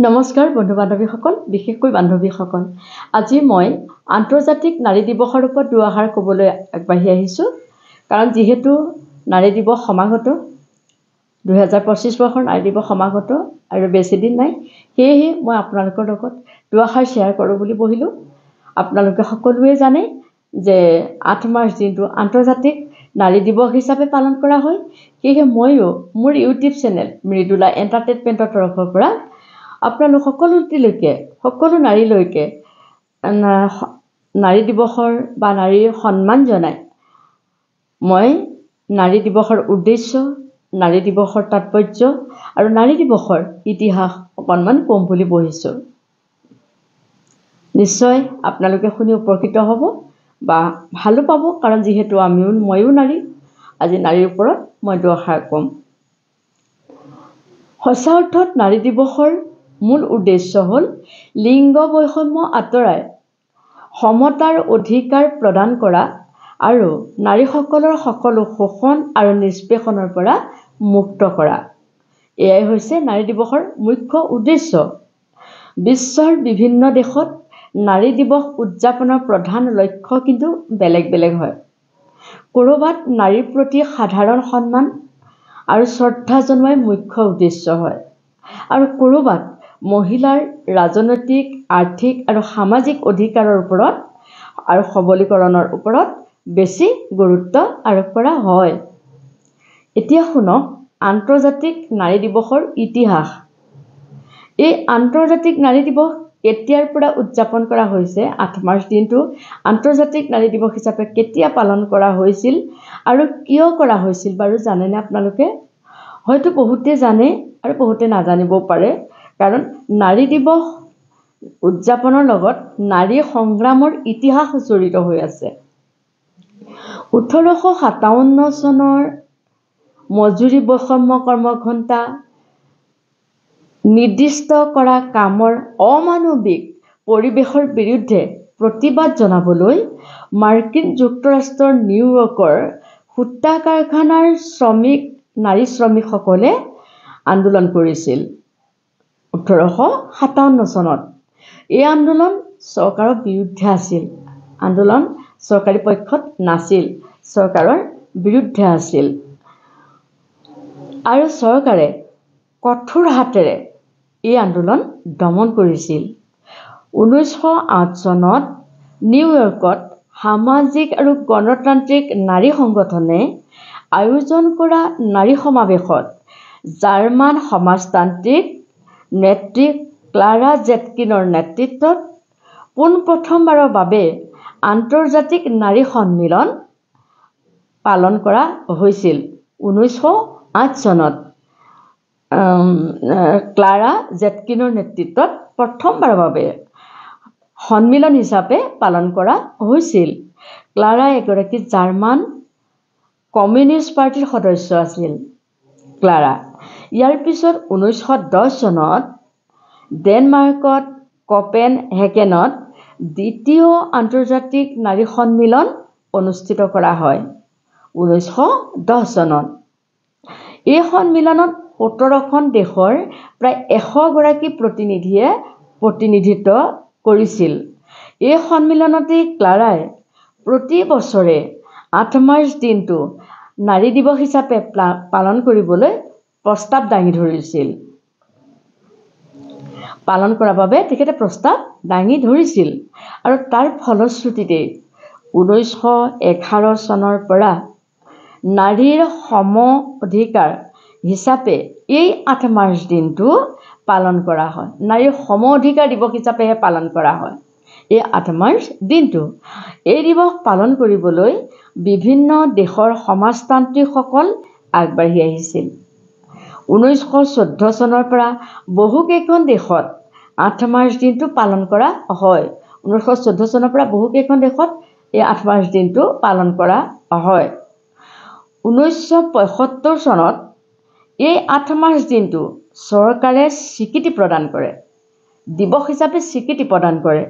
নমস্কাৰ বন্ধু বান্ধৱীসকল, বিশেষকৈ বান্ধৱীসকল। আজি মই আন্তৰ্জাতিক নাৰী দিৱসৰ ওপৰত দুআষাৰ ক'বলৈ আগবাঢ়ি আহিছোঁ। কাৰণ যিহেতু নাৰী দিৱস সমাগত, 2025 বৰ্ষৰ নাৰী দিৱস সমাগত আৰু বেছি দিন নাই, সেয়েহে মই আপোনালোকৰ লগত দুআষাৰ শ্বেয়াৰ কৰোঁ বুলি বহিলোঁ। আপোনালোকে সকলোৱে জানে যে 8 মাৰ্চ দিনটো আন্তৰ্জাতিক নাৰী দিৱস হিচাপে পালন কৰা হয়। সেয়েহে ময়ো মোৰ ইউটিউব চেনেল মৃদুলা এণ্টাৰটেইনমেণ্টৰ তৰফৰ পৰা আপোনালোক সকলো নাৰীলৈকে নাৰী দিৱসৰ বা নাৰীৰ সন্মান জনাই মই নাৰী দিৱসৰ উদ্দেশ্য, নাৰী দিৱসৰ তাৎপৰ্য আৰু নাৰী দিৱসৰ ইতিহাস অকণমান ক'ম বুলি বহিছোঁ। নিশ্চয় আপোনালোকে শুনি উপকৃত হ'ব বা ভালো পাব, কাৰণ যিহেতু ময়ো নাৰী। আজি নাৰীৰ ওপৰত মই দুআষাৰ ক'ম। সঁচা অৰ্থত নাৰী দিৱসৰ মূল উদ্দেশ্য হ'ল লিংগ বৈষম্য আঁতৰাই সমতাৰ অধিকাৰ প্ৰদান কৰা আৰু নাৰীসকলৰ সকলো শোষণ আৰু নিষ্পেষণৰ পৰা মুক্ত কৰা। এয়াই হৈছে নাৰী দিৱসৰ মুখ্য উদ্দেশ্য। বিশ্বৰ বিভিন্ন দেশত নাৰী দিৱস উদযাপনৰ প্ৰধান লক্ষ্য কিন্তু বেলেগ বেলেগ হয়। ক'ৰবাত নাৰীৰ প্ৰতি সাধাৰণ সন্মান আৰু শ্ৰদ্ধা জনোৱাই মুখ্য উদ্দেশ্য হয়, আৰু ক'ৰবাত মহিলাৰ ৰাজনৈতিক, আৰ্থিক আৰু সামাজিক অধিকাৰৰ ওপৰত আৰু সবলীকৰণৰ ওপৰত বেছি গুৰুত্ব আৰোপ কৰা হয়। এতিয়া শুনক আন্তৰ্জাতিক নাৰী দিৱসৰ ইতিহাস। এই আন্তৰ্জাতিক নাৰী দিৱস কেতিয়াৰ পৰা উদযাপন কৰা হৈছে, 8 মাৰ্চ দিনটো আন্তৰ্জাতিক নাৰী দিৱস হিচাপে কেতিয়া পালন কৰা হৈছিল আৰু কিয় কৰা হৈছিল বাৰু জানেনে আপোনালোকে? হয়তো বহুতে জানে আৰু বহুতে নাজানিবও পাৰে, কাৰণ নাৰী দিৱস উদযাপনৰ লগত নাৰী সংগ্ৰামৰ ইতিহাস জড়িত হৈ আছে। 1857 চনৰ মজুৰি বৈষম্য কৰ্মঘণ্টা, নিৰ্দিষ্ট কৰা কামৰ অমানৱিক পৰিৱেশৰ বিৰুদ্ধে প্ৰতিবাদ জনাবলৈ মাৰ্কিন যুক্তৰাষ্ট্ৰৰ নিউয়ৰ্কৰ সূতা কাৰখানাৰ নাৰী শ্ৰমিকসকলে আন্দোলন কৰিছিল 1857 চনত। এই আন্দোলন চৰকাৰৰ বিৰুদ্ধে আছিল। আন্দোলন চৰকাৰী পক্ষত নাছিল, চৰকাৰৰ বিৰুদ্ধে আছিল। আৰু চৰকাৰে কঠোৰ হাতেৰে এই আন্দোলন দমন কৰিছিল। 1908 চনত নিউয়ৰ্কত সামাজিক আৰু গণতান্ত্ৰিক নাৰী সংগঠনে আয়োজন কৰা নাৰী সমাৱেশত জাৰ্মান সমাজতান্ত্ৰিক নেত্ৰী ক্লাৰা জেটকিনৰ নেতৃত্বত পোনপ্ৰথমবাৰৰ বাবে আন্তৰ্জাতিক নাৰী সন্মিলন পালন কৰা হৈছিল। 1908 চনত ক্লাৰা জেটকিনৰ নেতৃত্বত প্ৰথমবাৰৰ বাবে সন্মিলন হিচাপে পালন কৰা হৈছিল। ক্লাৰা এগৰাকী জাৰ্মান কমিউনিষ্ট পাৰ্টিৰ সদস্য আছিল। ক্লাৰা ইয়াৰ পিছত 1910 চনত ডেনমাৰ্কত কপেনহেগেনত দ্বিতীয় আন্তৰ্জাতিক নাৰী সন্মিলন অনুষ্ঠিত কৰা হয় 1910 চনত। এই সন্মিলনত 17খন দেশৰ প্ৰায় 100 গৰাকী প্ৰতিনিধিয়ে প্ৰতিনিধিত্ব কৰিছিল। এই সন্মিলনতেই ক্লাৰাই প্ৰতি বছৰে 8 মাৰ্চ দিনটো নাৰী দিৱস হিচাপে পালন কৰিবলৈ প্ৰস্তাৱ দাঙি ধৰিছিল। পালন কৰাৰ বাবে তেখেতে প্ৰস্তাৱ দাঙি ধৰিছিল, আৰু তাৰ ফলশ্ৰুতিতে 1911 চনৰ পৰা নাৰীৰ সম অধিকাৰ হিচাপে এই 8 মাৰ্চ দিনটো পালন কৰা হয়। নাৰীৰ সম অধিকাৰ দিৱস হিচাপেহে পালন কৰা হয় এই 8 মাৰ্চ দিনটো। এই দিৱস পালন কৰিবলৈ বিভিন্ন দেশৰ সমাজতান্ত্ৰিকসকল আগবাঢ়ি আহিছিল। 1914 চনৰ পৰা বহুকেইখন দেশত 8 মাৰ্চ দিনটো পালন কৰা হয়। 1914 চনৰ পৰা বহুকেইখন দেশত এই 8 মাৰ্চ দিনটো পালন কৰা হয়। 1975 চনত এই 8 মাৰ্চ দিনটো চৰকাৰে স্বীকৃতি প্ৰদান কৰে, দিৱস হিচাপে স্বীকৃতি প্ৰদান কৰে,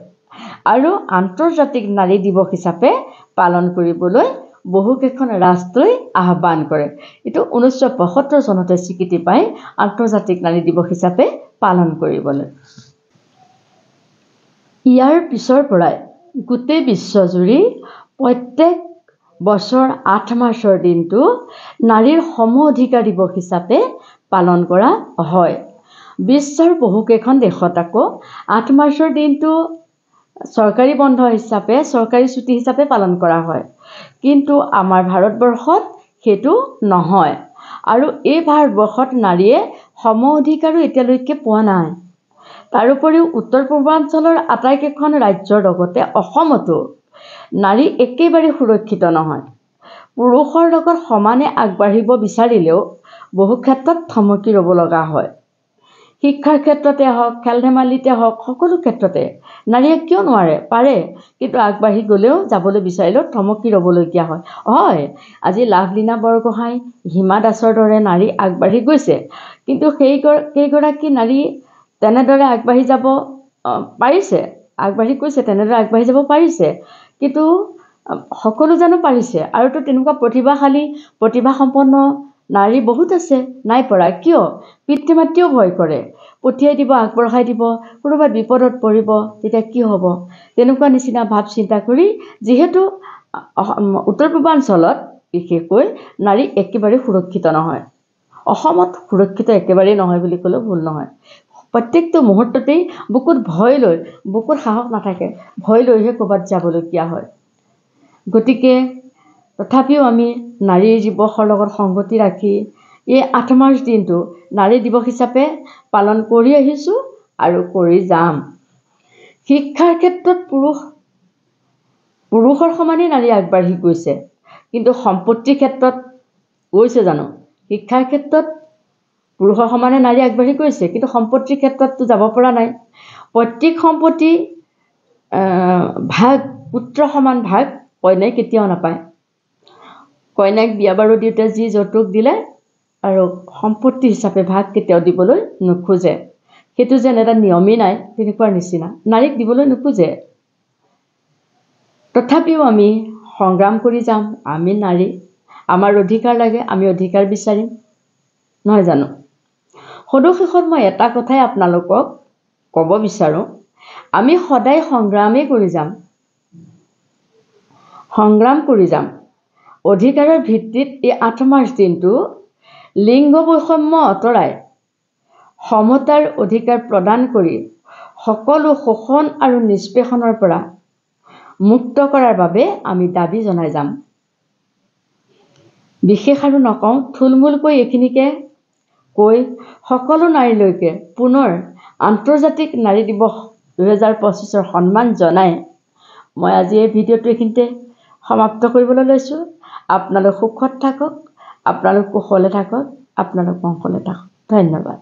আৰু আন্তৰ্জাতিক নাৰী দিৱস হিচাপে পালন কৰিবলৈ বহুকেইখন ৰাষ্ট্ৰই আহ্বান কৰে। এইটো 1975 চনতে স্বীকৃতি পায় আন্তৰ্জাতিক নাৰী দিৱস হিচাপে পালন কৰিবলৈ। ইয়াৰ পিছৰ পৰাই গোটেই বিশ্বজুৰি প্ৰত্যেক বছৰ 8 মাৰ্চৰ দিনটো নাৰীৰ সম অধিকাৰ দিৱস হিচাপে পালন কৰা হয়। বিশ্বৰ বহুকেইখন দেশত আকৌ 8 মাৰ্চৰ দিনটো চৰকাৰী বন্ধ হিচাপে, চৰকাৰী ছুটি হিচাপে পালন কৰা হয়। কিন্তু আমাৰ ভাৰতবৰ্ষত সেইটো নহয়। আৰু এই ভাৰতবৰ্ষত নাৰীয়ে সম অধিকাৰো এতিয়ালৈকে পোৱা নাই। তাৰোপৰিও উত্তৰ পূৰ্বাঞ্চলৰ আটাইকেইখন ৰাজ্যৰ লগতে অসমতো নাৰী একেবাৰে সুৰক্ষিত নহয়। পুৰুষৰ লগত সমানে আগবাঢ়িব বিচাৰিলেও বহু ক্ষেত্ৰত থমকি ৰ'ব লগা হয়। শিক্ষাৰ ক্ষেত্ৰতে হওক, খেল ধেমালিতে হওক, সকলো ক্ষেত্ৰতে নাৰীয়ে কিয় নোৱাৰে, পাৰে, কিন্তু আগবাঢ়ি গ'লেও যাবলৈ বিচাৰিলেও থমকি ৰ'বলগীয়া হয়। হয়, আজি লাভলীনা বৰগোহাঁই, হিমা দাসৰ দৰে নাৰী আগবাঢ়ি গৈছে, কিন্তু সেইগৰাকী নাৰী তেনেদৰে আগবাঢ়ি যাব পাৰিছে, আগবাঢ়ি গৈছে, তেনেদৰে আগবাঢ়ি যাব পাৰিছে, কিন্তু সকলো জানো পাৰিছে? আৰুতো তেনেকুৱা প্ৰতিভাশালী, প্ৰতিভাসম্পন্ন নাৰী বহুত আছে, নাই পৰা। কিয়? পিতৃ মাতৃও ভয় কৰে, পঠিয়াই দিব, আগবঢ়াই দিব, কোনোবা বিপদত পৰিব, তেতিয়া কি হ'ব? তেনেকুৱা নিচিনা ভাৱ চিন্তা কৰি যিহেতু উত্তৰ পূৰ্বাঞ্চলত বিশেষকৈ নাৰী একেবাৰে সুৰক্ষিত নহয়। অসমত সুৰক্ষিত একেবাৰেই নহয় বুলি ক'লেও ভুল নহয়। প্ৰত্যেকটো মুহূৰ্ততেই বুকুত ভয় লৈ, বুকুত সাহস নাথাকে, ভয় লৈহে ক'ৰবাত যাবলগীয়া হয়। গতিকে তথাপিও আমি নাৰী দিৱসৰ লগত সংগতি ৰাখি এই 8 মাৰ্চ দিনটো নাৰী দিৱস হিচাপে পালন কৰি আহিছোঁ আৰু কৰি যাম। শিক্ষাৰ ক্ষেত্ৰত পুৰুষৰ সমানেই নাৰী আগবাঢ়ি গৈছে, কিন্তু সম্পত্তিৰ ক্ষেত্ৰত গৈছে জানো? শিক্ষাৰ ক্ষেত্ৰত পুৰুষৰ সমানে নাৰী আগবাঢ়ি গৈছে, কিন্তু সম্পত্তিৰ ক্ষেত্ৰততো যাব পৰা নাই। পৈতৃক সম্পত্তি ভাগ, পুত্ৰ সমান ভাগ কন্যাই কেতিয়াও নাপায়। কন্যাক বিয়া বাৰু দিওঁতে যি যৌতুক দিলে আৰু সম্পত্তি হিচাপে ভাগ কেতিয়াও দিবলৈ নোখোজে। সেইটো যেন এটা নিয়মেই নাই, তেনেকুৱাৰ নিচিনা নাৰীক দিবলৈ নোখোজে। তথাপিও আমি সংগ্ৰাম কৰি যাম। আমি নাৰী, আমাৰ অধিকাৰ লাগে, আমি অধিকাৰ বিচাৰিম, নহয় জানো? সদুশেষত মই এটা কথাই আপোনালোকক ক'ব বিচাৰোঁ, আমি সদায় সংগ্ৰামেই কৰি যাম, সংগ্ৰাম কৰি যাম। অধিকাৰৰ ভিত্তিত এই 8 মাৰ্চ দিনটো লিংগ বৈষম্য আঁতৰাই সমতাৰ অধিকাৰ প্ৰদান কৰি সকলো শোষণ আৰু নিষ্পেষণৰ পৰা মুক্ত কৰাৰ বাবে আমি দাবী জনাই যাম। বিশেষ আৰু নকওঁ, থুলমূলকৈ এইখিনিকে কৈ সকলো নাৰীলৈকে পুনৰ আন্তৰ্জাতিক নাৰী দিৱস 2025ৰ সন্মান জনাই মই আজি এই ভিডিঅ'টো এইখিনিতে সমাপ্ত কৰিবলৈ লৈছোঁ। আপোনালোক সুখত থাকক, আপোনালোক কুশলে থাকক, আপোনালোক মংগলে থাকক। ধন্যবাদ।